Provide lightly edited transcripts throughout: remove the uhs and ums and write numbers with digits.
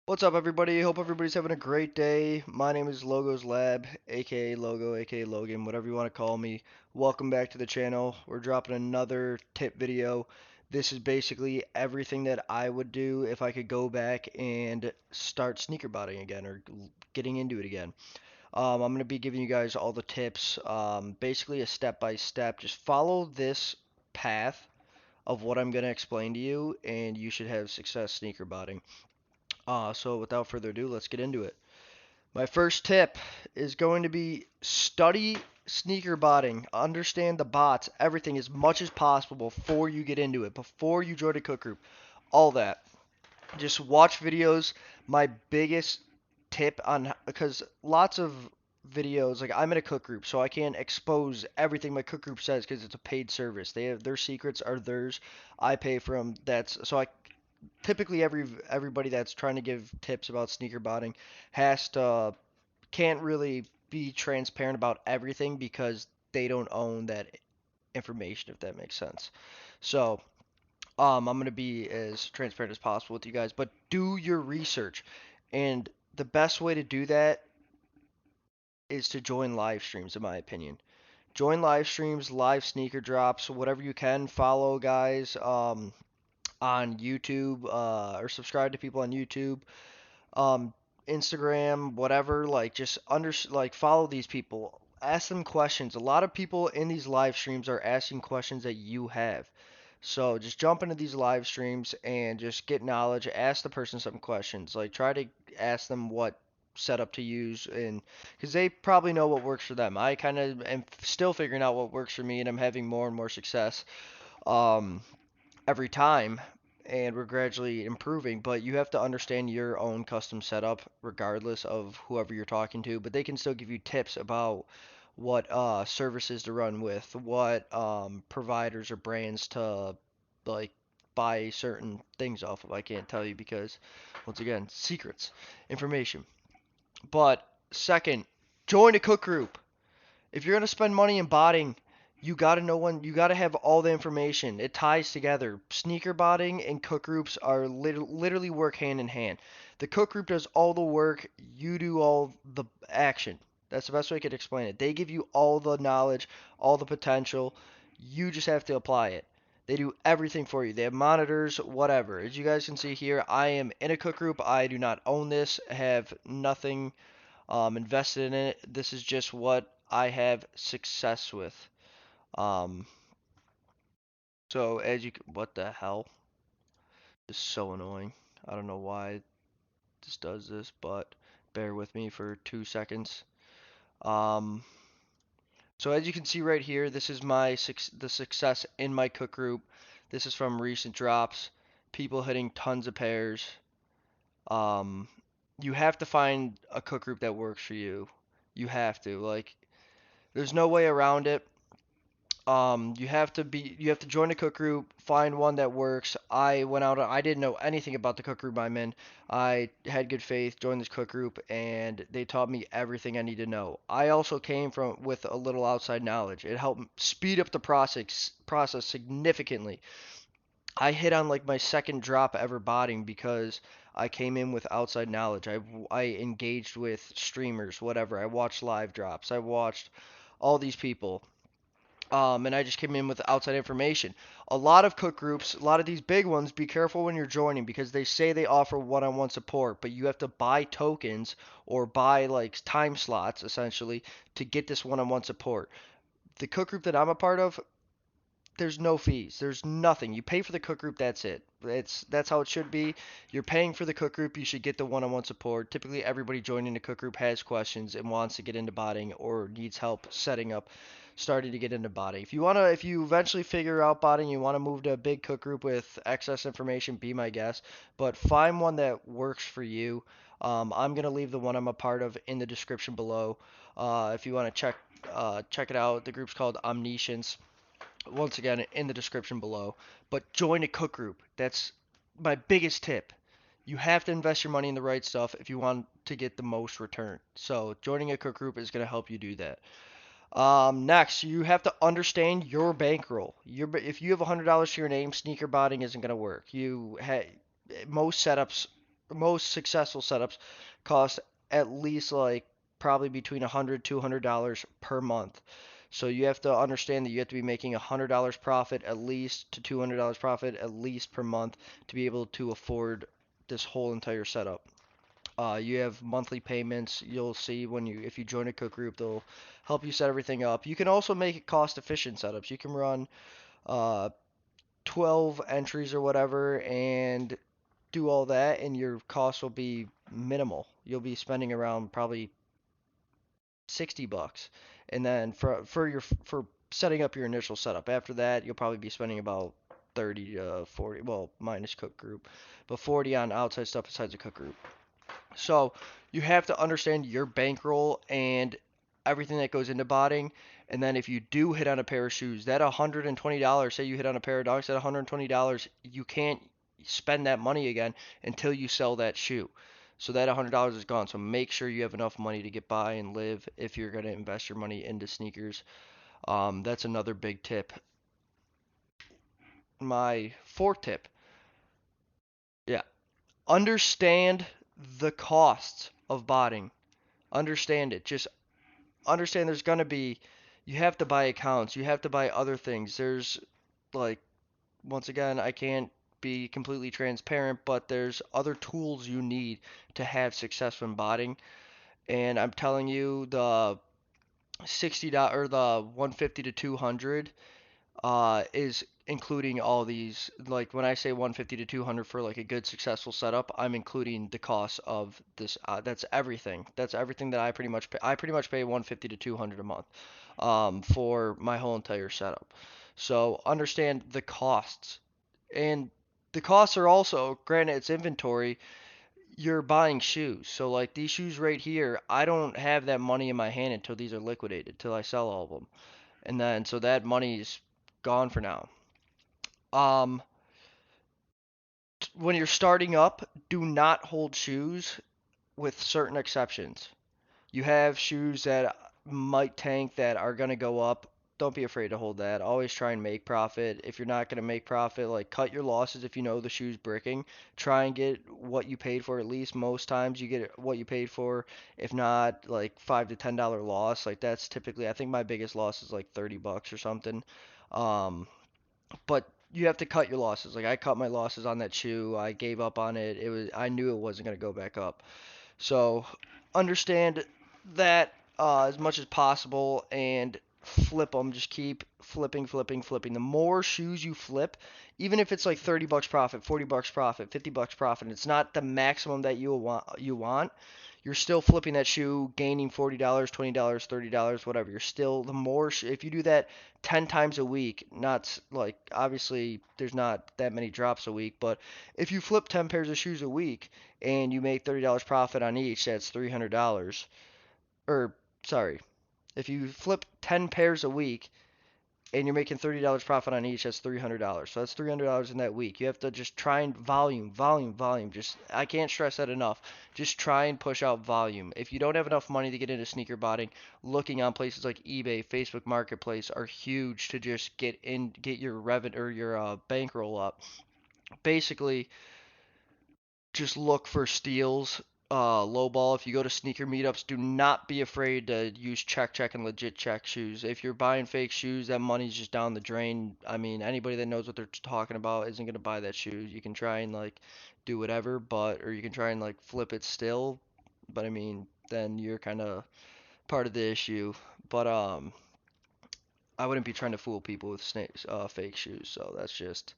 What's up, everybody? Hope everybody's having a great day. My name is Logos Lab, aka Logo, aka Logan, whatever you want to call me. Welcome back to the channel. We're dropping another tip video. This is basically everything that I would do if I could go back and start sneaker botting again or getting into it again. I'm going to be giving you guys all the tips, basically a step by step. Just follow this path of what I'm going to explain to you, and you should have success sneaker botting. So without further ado, let's get into it. My first tip is going to be study sneaker botting. Understand the bots, everything as much as possible before you get into it, before you join a cook group. All that. Just watch videos. My biggest tip on, because lots of videos, like I'm in a cook group, so I can't expose everything my cook group says because it's a paid service. They have their secrets are theirs. I pay for them. That's so I typically everybody that's trying to give tips about sneaker botting has to can't really be transparent about everything because they don't own that information, if that makes sense. So I'm gonna be as transparent as possible with you guys, but do your research, and the best way to do that is to join live streams, in my opinion. Join live streams, live sneaker drops, whatever you can. Follow guys on YouTube, or subscribe to people on YouTube, um, Instagram, whatever. Like just like follow these people. Ask them questions. A lot of people in these live streams are asking questions that you have. So just jump into these live streams and just get knowledge. Ask the person some questions. Like try to ask them what setup to use, and because they probably know what works for them. I kind of am still figuring out what works for me, and I'm having more and more success. Um, every time, and we're gradually improving, but you have to understand your own custom setup regardless of whoever you're talking to, but they can still give you tips about what services to run with, what providers or brands to like buy certain things off of. I can't tell you because once again, secrets, information. But second, join a cook group. If you're gonna spend money in botting, you gotta know when you gotta have all the information. It ties together. Sneaker botting and cook groups are literally work hand in hand. The cook group does all the work, you do all the action. That's the best way I could explain it. They give you all the knowledge, all the potential. You just have to apply it. They do everything for you. They have monitors, whatever. As you guys can see here, I am in a cook group. I do not own this, have nothing invested in it. This is just what I have success with. Um, so as you can, what the hell? This is so annoying. I don't know why this does this, but bear with me for 2 seconds. Um, so as you can see right here, this is the success in my cook group. This is from recent drops. People hitting tons of pairs. Um, you have to find a cook group that works for you. You have to. Like, there's no way around it. You have to join a cook group, find one that works. I went out, I didn't know anything about the cook group I'm in. I had good faith, joined this cook group, and they taught me everything I need to know. I also came from with a little outside knowledge. It helped speed up the process significantly. I hit on like my second drop ever botting because I came in with outside knowledge. I engaged with streamers, whatever. I watched live drops. I watched all these people, and I just came in with outside information. A lot of cook groups, a lot of these big ones, be careful when you're joining because they say they offer one-on-one support, but you have to buy tokens or buy like time slots essentially to get this one-on-one support. The cook group that I'm a part of, there's no fees. There's nothing. You pay for the cook group, that's it. That's how it should be. You're paying for the cook group, you should get the one-on-one support. Typically everybody joining the cook group has questions and wants to get into botting or needs help setting up starting to get into botting. If you eventually figure out botting, you want to move to a big cook group with excess information, be my guest. But find one that works for you. I'm gonna leave the one I'm a part of in the description below. If you want to check it out, the group's called Omniscience, once again in the description below. But join a cook group. That's my biggest tip. You have to invest your money in the right stuff if you want to get the most return. So joining a cook group is going to help you do that. Next, you have to understand your bankroll. If you have $100 to your name, sneaker botting isn't going to work. Most setups most successful setups cost at least like probably between $100 to $200 per month. So you have to understand that you have to be making $100 profit at least to $200 profit at least per month to be able to afford this whole entire setup. You have monthly payments. You'll see when you if you join a cook group, they'll help you set everything up. You can also make it cost efficient setups. You can run uh, 12 entries or whatever and do all that, and your cost will be minimal. You'll be spending around probably $60, and then for setting up your initial setup. After that, you'll probably be spending about 30 to 40, well, minus cook group, but 40 on outside stuff besides the cook group. So you have to understand your bankroll and everything that goes into botting. And then if you do hit on a pair of shoes, that $120, say you hit on a pair of dogs, that $120, you can't spend that money again until you sell that shoe. So that $100 is gone. So make sure you have enough money to get by and live if you're going to invest your money into sneakers. That's another big tip. My fourth tip, yeah, understand the costs of botting. Understand it. Just understand there's gonna be you have to buy accounts, you have to buy other things. There's like once again, I can't be completely transparent, but there's other tools you need to have success when botting. And I'm telling you, the $60 or the 150 to 200 is including all these. Like when I say 150 to 200 for like a good successful setup, I'm including the cost of this. That's everything. That's everything that I pretty much pay. I pretty much pay 150 to 200 a month for my whole entire setup. So understand the costs, and the costs are also, granted, it's inventory. You're buying shoes. So like these shoes right here, I don't have that money in my hand until these are liquidated, till I sell all of them. And then so that money's gone for now. Um, when you're starting up, do not hold shoes with certain exceptions. You have shoes that might tank that are going to go up. Don't be afraid to hold that. Always try and make profit. If you're not going to make profit, like cut your losses if you know the shoe's bricking. Try and get what you paid for at least. Most times you get what you paid for. If not, like $5 to $10 loss. Like that's typically, I think my biggest loss is like $30 or something. Um, but you have to cut your losses. Like I cut my losses on that shoe. I gave up on it. I knew it wasn't going to go back up. So understand that as much as possible and flip them. Just keep flipping, flipping, flipping. The more shoes you flip, even if it's like $30 profit, $40 profit, $50 profit, it's not the maximum that you want. You're still flipping that shoe, gaining $40, $20, $30, whatever. You're still the more if you do that 10 times a week, not like obviously there's not that many drops a week, but if you flip 10 pairs of shoes a week and you make $30 profit on each, that's $300. Or sorry, if you flip 10 pairs a week and you're making $30 profit on each, that's $300. So that's $300 in that week. You have to just try and volume, volume, volume. Just I can't stress that enough. Just try and push out volume. If you don't have enough money to get into sneaker botting, looking on places like eBay, Facebook Marketplace are huge to just get your revenue or your bankroll up. Basically, just look for steals, lowball. If you go to sneaker meetups, do not be afraid to use check and legit check shoes. If you're buying fake shoes, that money's just down the drain. I mean, anybody that knows what they're talking about isn't gonna buy that shoe. You can try and like do whatever, but or you can try and like flip it still, but I mean, then you're kind of part of the issue. But I wouldn't be trying to fool people with fake shoes. So that's just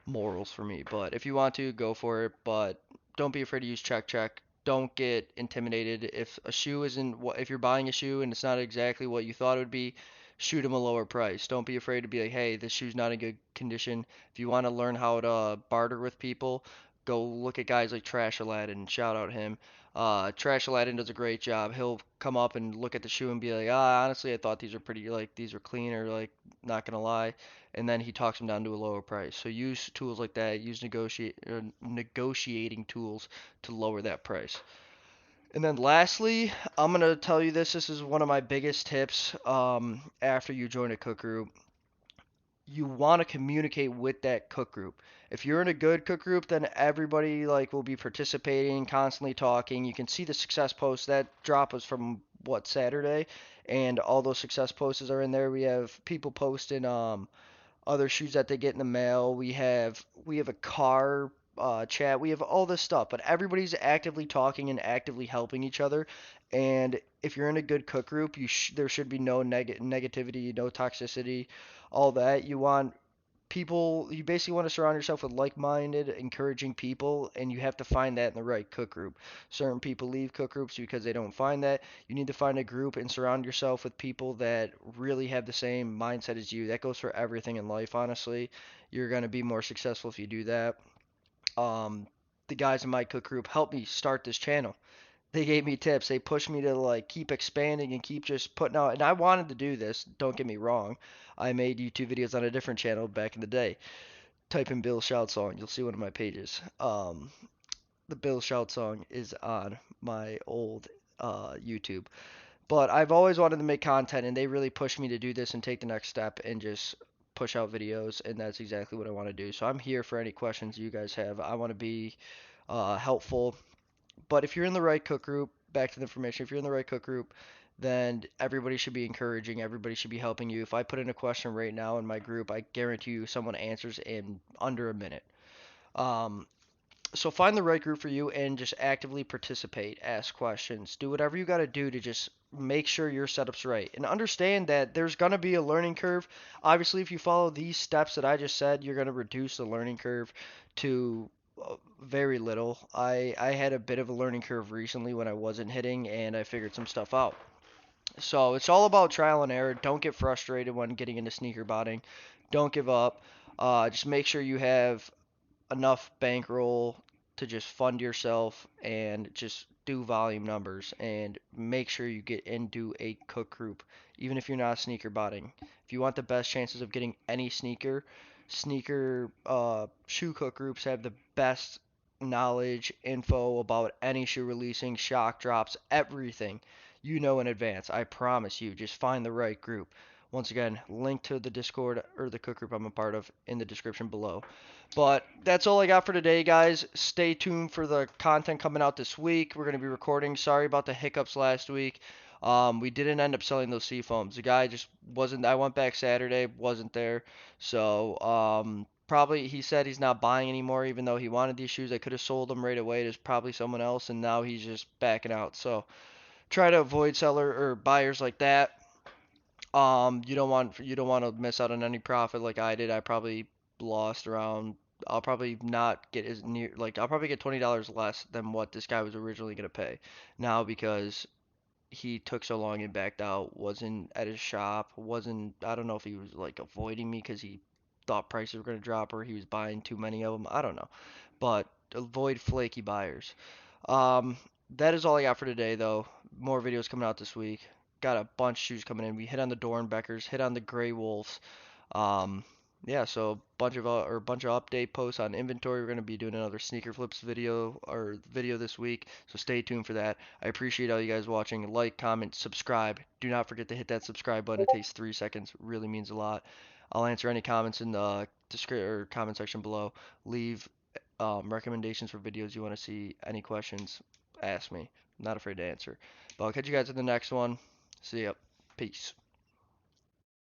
morals for me. But if you want to, go for it. But don't be afraid to use check. Don't get intimidated. If a shoe isn't what, if you're buying a shoe and it's not exactly what you thought it would be, shoot them a lower price. Don't be afraid to be like, hey, this shoe's not in good condition. If you want to learn how to barter with people, go look at guys like Trash Aladdin. Shout out him. Trash Aladdin does a great job. He'll come up and look at the shoe and be like, honestly, I thought these are pretty, like, these are clean, or like, not gonna lie, and then he talks them down to a lower price. So use tools like that. Use negotiating tools to lower that price. And then lastly, I'm gonna tell you this. This is one of my biggest tips. After you join a cook group, you want to communicate with that cook group. If you're in a good cook group, then everybody like will be participating, constantly talking. You can see the success posts. That drop was from what, Saturday, and all those success posts are in there. We have people posting other shoes that they get in the mail. We have a car chat. We have all this stuff, but everybody's actively talking and actively helping each other. And if you're in a good cook group, there should be no negativity, no toxicity, all that. You basically want to surround yourself with like-minded, encouraging people, and you have to find that in the right cook group. Certain people leave cook groups because they don't find that. You need to find a group and surround yourself with people that really have the same mindset as you. That goes for everything in life, honestly. You're going to be more successful if you do that. Um, the guys in my cook group helped me start this channel. They gave me tips. They pushed me to like keep expanding and keep just putting out. And I wanted to do this. Don't get me wrong. I made YouTube videos on a different channel back in the day. Type in Bill Shout song, you'll see one of my pages. The Bill Shout song is on my old YouTube. But I've always wanted to make content, and they really pushed me to do this and take the next step and just push out videos, and that's exactly what I want to do. So I'm here for any questions you guys have. I want to be helpful. But if you're in the right cook group, back to the information, if you're in the right cook group, then everybody should be encouraging, everybody should be helping you. If I put in a question right now in my group, I guarantee you someone answers in under a minute. Um, so find the right group for you and just actively participate, ask questions, do whatever you got to do to just make sure your setup's right. And understand that there's going to be a learning curve. Obviously, if you follow these steps that I just said, you're going to reduce the learning curve to very little. I had a bit of a learning curve recently when I wasn't hitting and I figured some stuff out. So it's all about trial and error. Don't get frustrated when getting into sneaker botting. Don't give up. Just make sure you have enough bankroll to just fund yourself and just do volume numbers and make sure you get into a cook group, even if you're not sneaker botting. If you want the best chances of getting any shoe cook groups have the best knowledge, info about any shoe releasing, shock drops, everything you know in advance. I promise you. Just find the right group. Once again, link to the Discord or the cook group I'm a part of in the description below. But that's all I got for today, guys. Stay tuned for the content coming out this week. We're going to be recording. Sorry about the hiccups last week. We didn't end up selling those seafoams. The guy just wasn't. I went back Saturday, wasn't there. So probably he said he's not buying anymore, even though he wanted these shoes. I could have sold them right away. There's probably someone else, and now he's just backing out. So try to avoid seller or buyers like that. You don't want to miss out on any profit like I did. I probably lost around. I'll probably not get as near like I'll probably get $20 less than what this guy was originally gonna pay now because he took so long and backed out. Wasn't at his shop. Wasn't I don't know if he was like avoiding me because he thought prices were gonna drop or he was buying too many of them. I don't know, but avoid flaky buyers. Um, that is all I got for today, though. More videos coming out this week. Got a bunch of shoes coming in. We hit on the Dornbeckers, hit on the Gray Wolves. Um, yeah, so bunch of update posts on inventory. We're gonna be doing another sneaker flips video this week, so stay tuned for that. I appreciate all you guys watching. Like, comment, subscribe. Do not forget to hit that subscribe button. It takes 3 seconds. Really means a lot. I'll answer any comments in the description or comment section below. Leave recommendations for videos you want to see, any questions, ask me. I'm not afraid to answer. But I'll catch you guys in the next one. See ya. Peace.